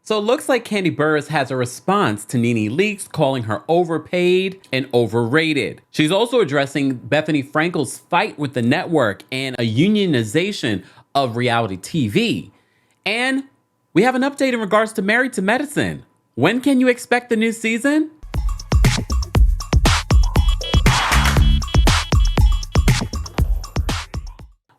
So it looks like Kandi Burruss has a response to Nene leaks, calling her overpaid and overrated. She's also addressing Bethenny Frankel's fight with the network and a unionization of reality TV. And we have an update in regards to Married to Medicine. When can you expect the new season?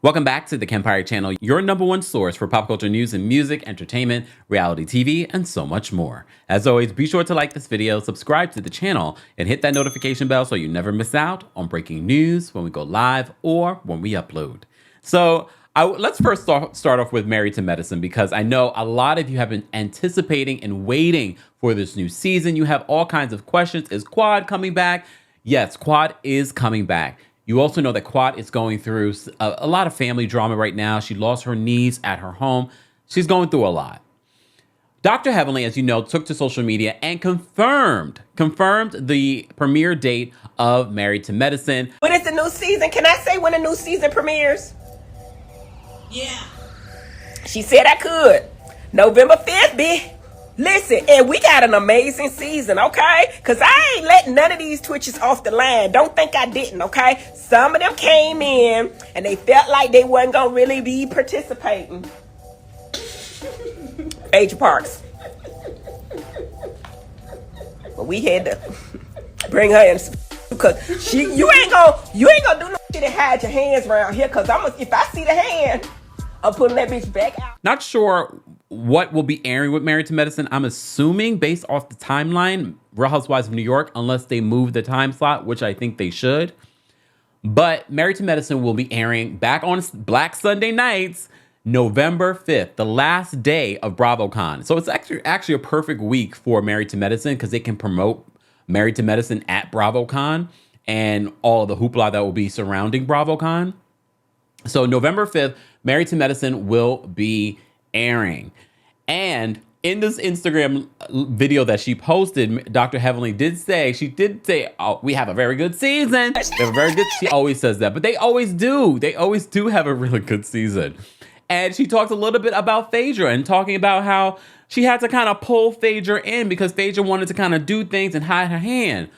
Welcome back to the Kempire channel, your #1 source for pop culture news and music, entertainment, reality TV, and so much more. As always, be sure to like this video, subscribe to the channel, and hit that notification bell so you never miss out on breaking news when we go live or when we upload. So let's first start off with Married to Medicine, because I know a lot of you have been anticipating and waiting for this new season. You have all kinds of questions. Is Quad coming back? Yes, Quad is coming back. You also know that Quad is going through a lot of family drama right now. She lost her niece at her home. She's going through a lot. Dr. Heavenly, as you know, took to social media and confirmed the premiere date of Married to Medicine. When is the new season? Can I say when the new season premieres? Yeah. She said I could. November 5th, bitch. Listen, and we got an amazing season, okay? Because I ain't letting none of these Twitches off the line. Don't think I didn't, okay? Some of them came in and they felt like they wasn't going to really be participating. Asia Parks. But we had to bring her in because you ain't gonna do no shit and hide your hands around here, because if I see the hand, I'm putting that bitch back out. Not sure what will be airing with Married to Medicine. I'm assuming, based off the timeline, Real Housewives of New York, unless they move the time slot, which I think they should. But Married to Medicine will be airing back on Black Sunday nights, November 5th, the last day of BravoCon. So it's actually a perfect week for Married to Medicine, because they can promote Married to Medicine at BravoCon and all of the hoopla that will be surrounding BravoCon. So November 5th, Married to Medicine will be airing. And in this Instagram video that she posted, Dr. Heavenly did say, oh, we have a very good season. We have a very good, she always says that, but they always do. They always do have a really good season. And she talked a little bit about Phaedra and talking about how she had to kind of pull Phaedra in because Phaedra wanted to kind of do things and hide her hand.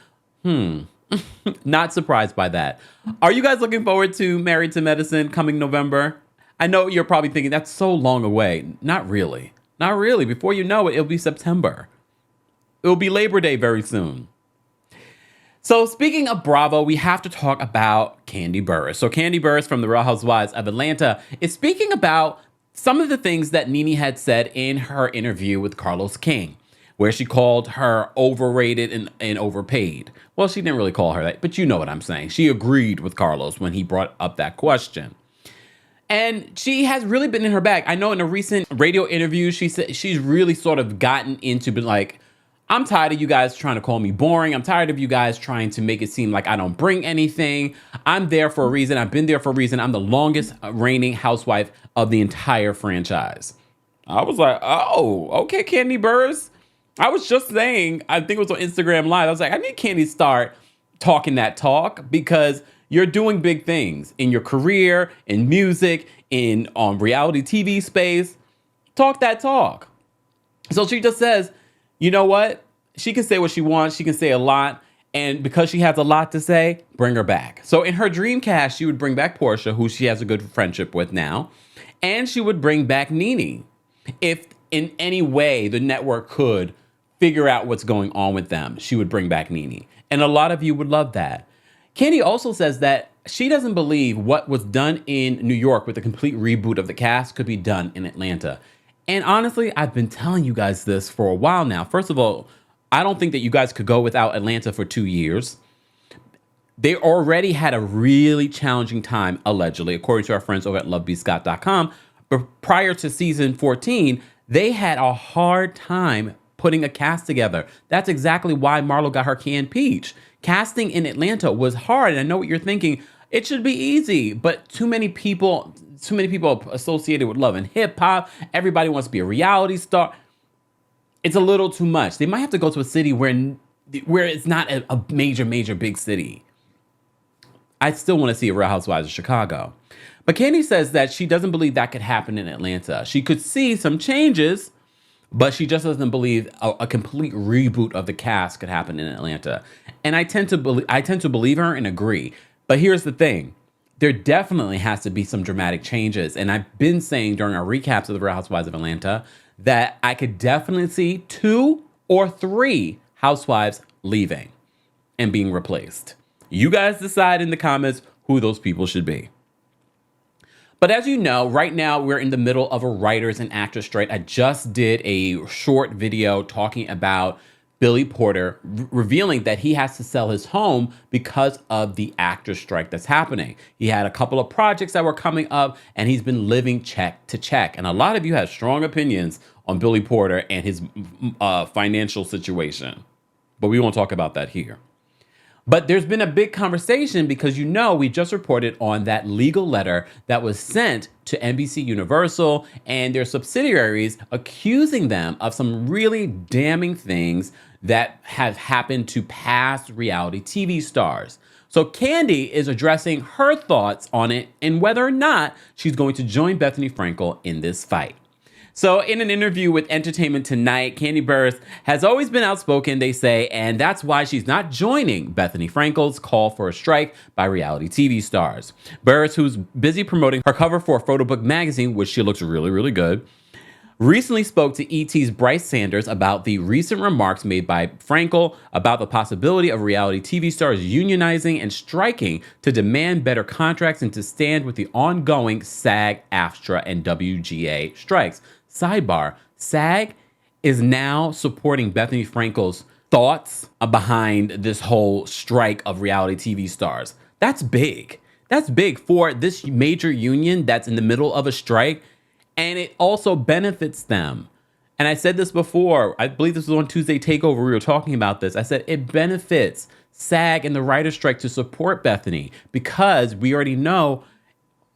Not surprised by that. Are you guys looking forward to Married to Medicine coming November? I know you're probably thinking that's so long away. Not really. Not really. Before you know it, it'll be September. It'll be Labor Day very soon. So speaking of Bravo, we have to talk about Kandi Burruss. So Kandi Burruss from the Real Housewives of Atlanta is speaking about some of the things that Nene had said in her interview with Carlos King, where she called her overrated and overpaid. Well, she didn't really call her that, but you know what I'm saying. She agreed with Carlos when he brought up that question. And she has really been in her bag. I know in a recent radio interview, she said she's really sort of gotten into like, I'm tired of you guys trying to call me boring. I'm tired of you guys trying to make it seem like I don't bring anything. I'm there for a reason. I've been there for a reason. I'm the longest reigning housewife of the entire franchise. I was like, oh, okay, Kandi Burruss. I was just saying, I think it was on Instagram Live. I was like, I need Kandi to start talking that talk, because you're doing big things in your career, in music, in reality TV space. Talk that talk. So she just says, you know what? She can say what she wants. She can say a lot. And because she has a lot to say, bring her back. So in her dream cast, she would bring back Portia, who she has a good friendship with now. And she would bring back Nene. If in any way the network could figure out what's going on with them, she would bring back Nene. And a lot of you would love that. Kandi also says that she doesn't believe what was done in New York with a complete reboot of the cast could be done in Atlanta. And honestly, I've been telling you guys this for a while now. First of all, I don't think that you guys could go without Atlanta for 2 years. They already had a really challenging time, allegedly, according to our friends over at lovebscott.com. But prior to season 14, they had a hard time putting a cast together. That's exactly why Marlo got her canned peach. Casting in Atlanta was hard. And I know what you're thinking. It should be easy, but too many people associated with love and hip hop. Everybody wants to be a reality star. It's a little too much. They might have to go to a city where it's not a major big city. I still want to see a Real Housewives of Chicago. But Kandi says that she doesn't believe that could happen in Atlanta. She could see some changes, but she just doesn't believe a complete reboot of the cast could happen in Atlanta. And I tend to believe her and agree. But here's the thing. There definitely has to be some dramatic changes. And I've been saying during our recaps of the Real Housewives of Atlanta that I could definitely see 2 or 3 housewives leaving and being replaced. You guys decide in the comments who those people should be. But as you know, right now we're in the middle of a writers and actors strike. I just did a short video talking about Billy Porter revealing that he has to sell his home because of the actor strike that's happening. He had a couple of projects that were coming up and he's been living check to check. And a lot of you have strong opinions on Billy Porter and his financial situation. But we won't talk about that here. But there's been a big conversation because, you know, we just reported on that legal letter that was sent to NBC Universal and their subsidiaries accusing them of some really damning things that have happened to past reality TV stars. So Kandi is addressing her thoughts on it and whether or not she's going to join Bethenny Frankel in this fight. So in an interview with Entertainment Tonight, Kandi Burruss has always been outspoken, they say, and that's why she's not joining Bethenny Frankel's call for a strike by reality TV stars. Burruss, who's busy promoting her cover for Photo Book magazine, which she looks really, really good, recently spoke to ET's Bryce Sanders about the recent remarks made by Frankel about the possibility of reality TV stars unionizing and striking to demand better contracts and to stand with the ongoing SAG, AFTRA, and WGA strikes. Sidebar, SAG is now supporting Bethenny Frankel's thoughts behind this whole strike of reality TV stars. That's big. That's big for this major union that's in the middle of a strike. And it also benefits them. And I said this before, I believe this was on Tuesday Takeover, we were talking about this. I said it benefits SAG and the writer's strike to support Bethenny because we already know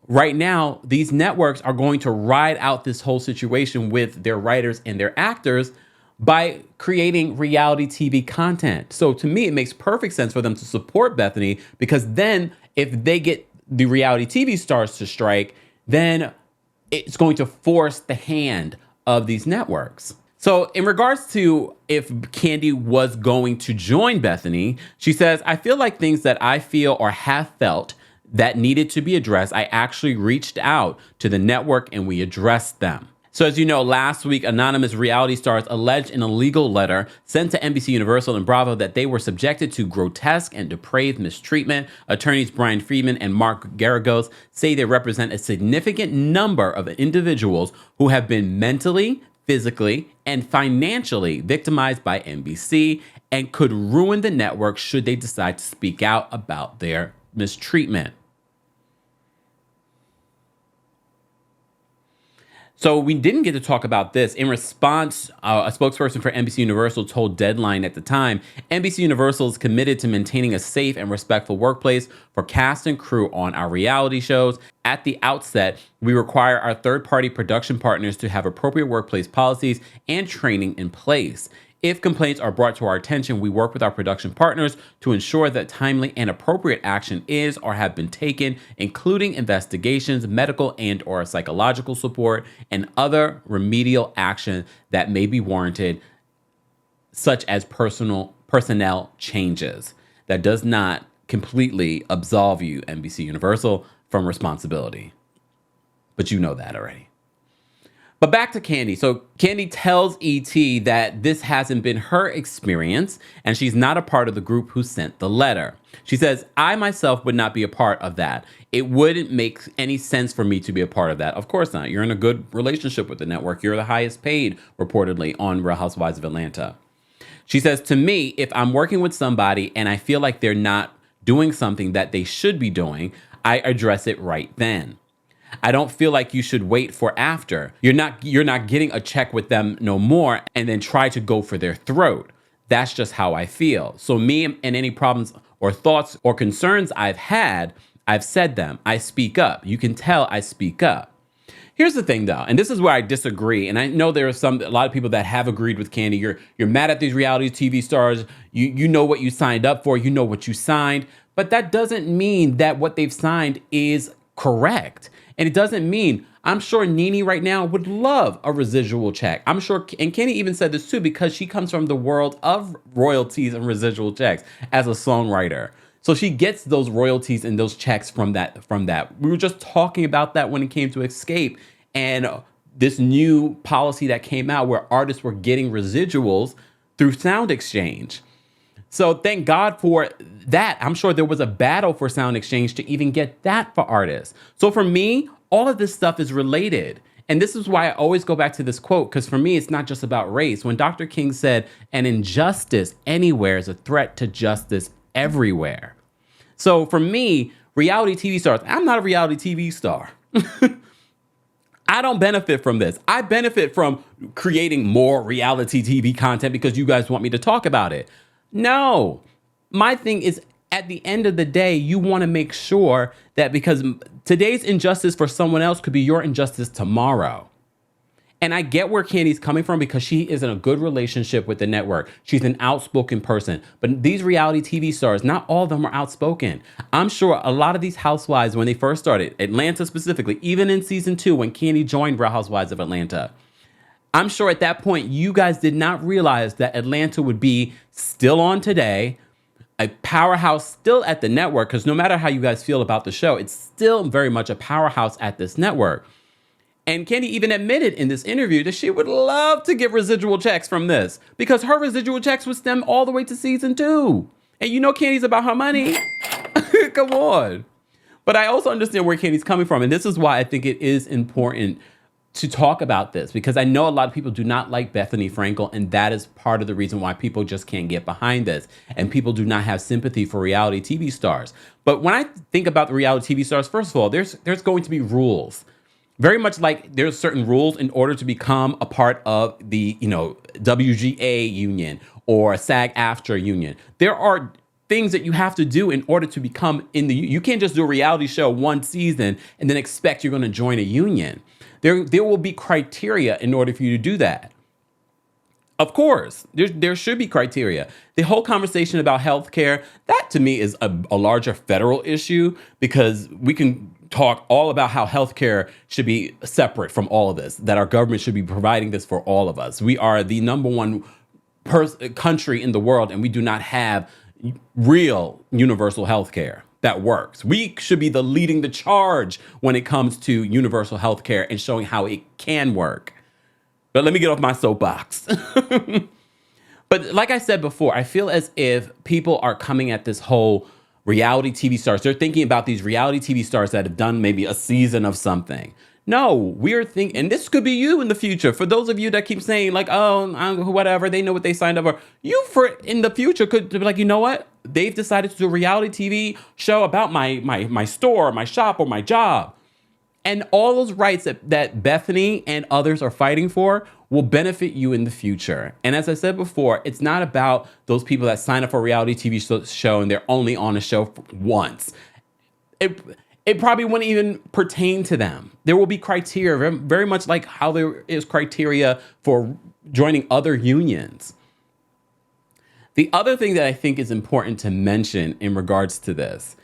right now these networks are going to ride out this whole situation with their writers and their actors by creating reality TV content. So to me, it makes perfect sense for them to support Bethenny because then if they get the reality TV stars to strike, then it's going to force the hand of these networks. So in regards to if Kandi was going to join Bethenny, she says, I feel like things that I feel or have felt that needed to be addressed, I actually reached out to the network and we addressed them. So as you know, last week, anonymous reality stars alleged in a legal letter sent to NBC Universal and Bravo that they were subjected to grotesque and depraved mistreatment. Attorneys Brian Friedman and Mark Garagos say they represent a significant number of individuals who have been mentally, physically, and financially victimized by NBC and could ruin the network should they decide to speak out about their mistreatment. So we didn't get to talk about this. In response, a spokesperson for NBC Universal told Deadline at the time, NBC Universal is committed to maintaining a safe and respectful workplace for cast and crew on our reality shows. At the outset, we require our third-party production partners to have appropriate workplace policies and training in place. If complaints are brought to our attention, we work with our production partners to ensure that timely and appropriate action is or have been taken, including investigations, medical and or psychological support, and other remedial action that may be warranted, such as personnel changes. That does not completely absolve you, NBC Universal, from responsibility. But you know that already. But back to Kandi. So Kandi tells ET that this hasn't been her experience and she's not a part of the group who sent the letter. She says, I myself would not be a part of that. It wouldn't make any sense for me to be a part of that. Of course not. You're in a good relationship with the network. You're the highest paid, reportedly, on Real Housewives of Atlanta. She says, to me, if I'm working with somebody and I feel like they're not doing something that they should be doing, I address it right then. I don't feel like you should wait for after. You're not getting a check with them no more and then try to go for their throat. That's just how I feel. So me and any problems or thoughts or concerns I've had, I've said them. I speak up. You can tell I speak up. Here's the thing though, and this is where I disagree. And I know there are a lot of people that have agreed with Kandi. You're mad at these reality TV stars. You know what you signed up for. You know what you signed. But that doesn't mean that what they've signed is correct. And it doesn't mean, I'm sure Nene right now would love a residual check. I'm sure, and Kenny even said this too, because she comes from the world of royalties and residual checks as a songwriter. So she gets those royalties and those checks from that. We were just talking about that when it came to Escape and this new policy that came out where artists were getting residuals through Sound Exchange. So thank God for that. I'm sure there was a battle for Sound Exchange to even get that for artists. So for me, all of this stuff is related. And this is why I always go back to this quote, because for me, it's not just about race. When Dr. King said, an injustice anywhere is a threat to justice everywhere. So for me, reality TV stars, I'm not a reality TV star. I don't benefit from this. I benefit from creating more reality TV content because you guys want me to talk about it. No, my thing is at the end of the day, you want to make sure that because today's injustice for someone else could be your injustice tomorrow. And I get where Kandi's coming from because she is in a good relationship with the network. She's an outspoken person. But these reality TV stars, not all of them are outspoken. I'm sure a lot of these housewives, when they first started, Atlanta specifically, even in season 2, when Kandi joined Real Housewives of Atlanta, I'm sure at that point, you guys did not realize that Atlanta would be still on today, a powerhouse still at the network, because no matter how you guys feel about the show, it's still very much a powerhouse at this network. And Kandi even admitted in this interview that she would love to get residual checks from this because her residual checks would stem all the way to season 2. And you know Kandi's about her money. Come on. But I also understand where Kandi's coming from. And this is why I think it is important to talk about this, because I know a lot of people do not like Bethenny Frankel, and that is part of the reason why people just can't get behind this. And people do not have sympathy for reality TV stars. But when I think about the reality TV stars, first of all, there's going to be rules. Very much like there's certain rules in order to become a part of the, WGA union or SAG-AFTRA union. There are things that you have to do in order to become in the, you can't just do a reality show one season and then expect you're going to join a union. There will be criteria in order for you to do that. Of course, there should be criteria. The whole conversation about healthcare, that to me is a larger federal issue, because we can talk all about how healthcare should be separate from all of this, that our government should be providing this for all of us. We are the number one country in the world, and we do not have real universal healthcare that works. We should be leading the charge when it comes to universal healthcare and showing how it can work. But let me get off my soapbox. But like I said before, I feel as if people are coming at this whole reality TV stars. They're thinking about these reality TV stars that have done maybe a season of something. No, we're thinking, and this could be you in the future. For those of you that keep saying like, oh, whatever, they know what they signed up for. You in the future could be like, you know what? They've decided to do a reality TV show about my store, my shop, or my job. And all those rights that Bethenny and others are fighting for will benefit you in the future. And as I said before, it's not about those people that sign up for a reality TV show and they're only on a show once. It probably wouldn't even pertain to them. There will be criteria, very much like how there is criteria for joining other unions. The other thing that I think is important to mention in regards to this,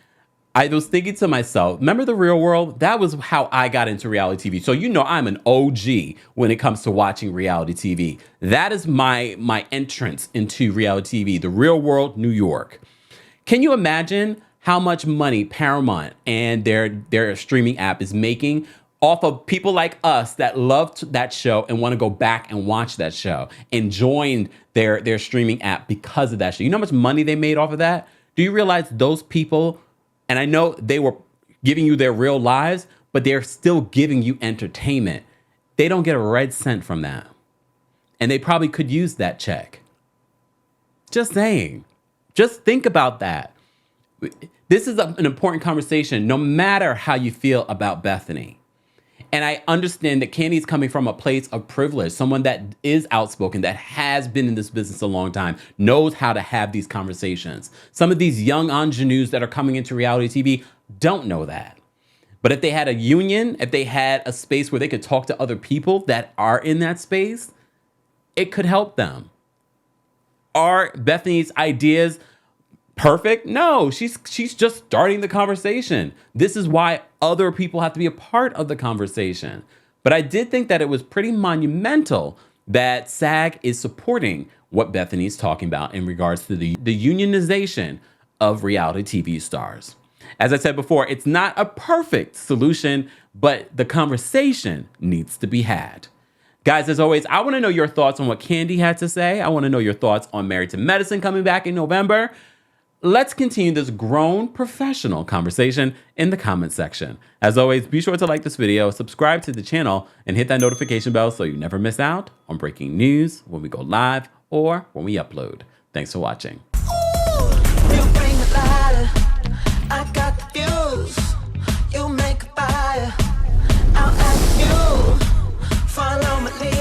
I was thinking to myself, remember The Real World? That was how I got into reality TV. So I'm an OG when it comes to watching reality TV. That is my entrance into reality TV, The Real World, New York. Can you imagine how much money Paramount and their streaming app is making off of people like us that loved that show and want to go back and watch that show and join their streaming app because of that show? You know how much money they made off of that? Do you realize those people, and I know they were giving you their real lives, but they're still giving you entertainment. They don't get a red cent from that. And they probably could use that check. Just saying. Just think about that. This is an important conversation, no matter how you feel about Bethenny. And I understand that Kandi's coming from a place of privilege, someone that is outspoken, that has been in this business a long time, knows how to have these conversations. Some of these young ingenues that are coming into reality TV don't know that. But if they had a union, if they had a space where they could talk to other people that are in that space, it could help them. Are Bethenny's ideas perfect? No, she's just starting the conversation. This is why other people have to be a part of the conversation. But I did think that it was pretty monumental that SAG is supporting what Bethenny's talking about in regards to the unionization of reality TV stars. As I said before, it's not a perfect solution, but the conversation needs to be had. Guys, as always, I want to know your thoughts on what Kandi had to say. I want to know your thoughts on Married to Medicine coming back in November. Let's continue this grown professional conversation in the comment section. As always, be sure to like this video, subscribe to the channel, and hit that notification bell so you never miss out on breaking news when we go live or when we upload. Thanks for watching. You bring the lighter, I got the fuse. You make a fire, I'll ask you. Follow my lead.